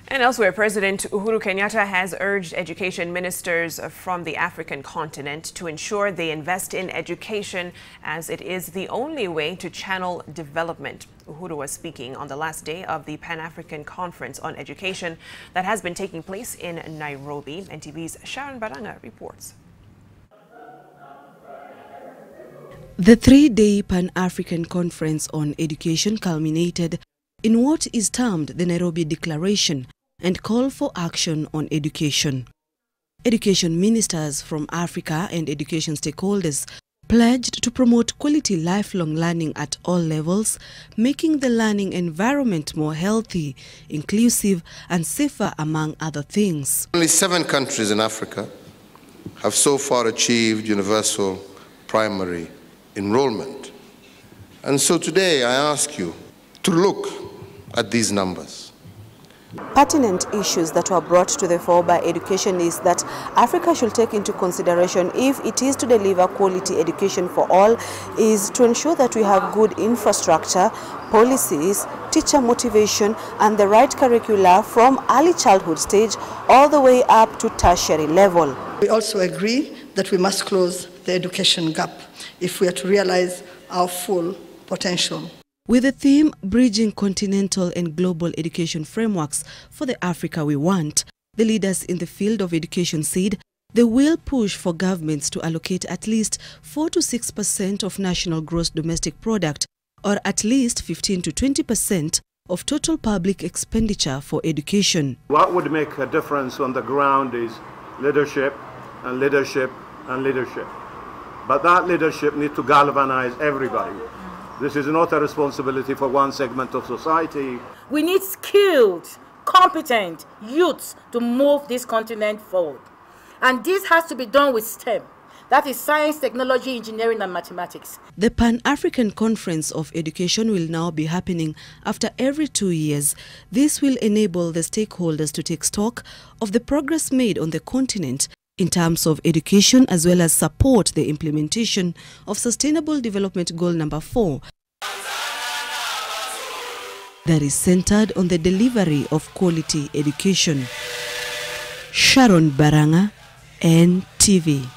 And elsewhere, President Uhuru Kenyatta has urged education ministers from the African continent to ensure they invest in education, as it is the only way to channel development. Uhuru was speaking on the last day of the Pan-African Conference on Education that has been taking place in Nairobi. NTV's Sharon Barang'a reports. The three-day Pan-African Conference on Education culminated in what is termed the Nairobi Declaration and call for action on education. Education ministers from Africa and education stakeholders pledged to promote quality lifelong learning at all levels, making the learning environment more healthy, inclusive and safer, among other things. Only 7 countries in Africa have so far achieved universal primary enrollment. And so today I ask you to look at these numbers. Pertinent issues that were brought to the fore by education is that Africa should take into consideration, if it is to deliver quality education for all, is to ensure that we have good infrastructure, policies, teacher motivation and the right curricula from early childhood stage all the way up to tertiary level. We also agree that we must close the education gap if we are to realize our full potential. With the theme Bridging Continental and Global Education Frameworks for the Africa We Want, the leaders in the field of education said they will push for governments to allocate at least 4 to 6% of national gross domestic product, or at least 15 to 20% of total public expenditure for education. What would make a difference on the ground is leadership and leadership and leadership. But that leadership needs to galvanize everybody. This is not a responsibility for one segment of society. We need skilled, competent youths to move this continent forward. And this has to be done with STEM. That is science, technology, engineering and mathematics. The Pan-African Conference of Education will now be happening after every 2 years. This will enable the stakeholders to take stock of the progress made on the continent in terms of education, as well as support the implementation of Sustainable Development Goal number 4 that is centered on the delivery of quality education. Sharon Barang'a, NTV.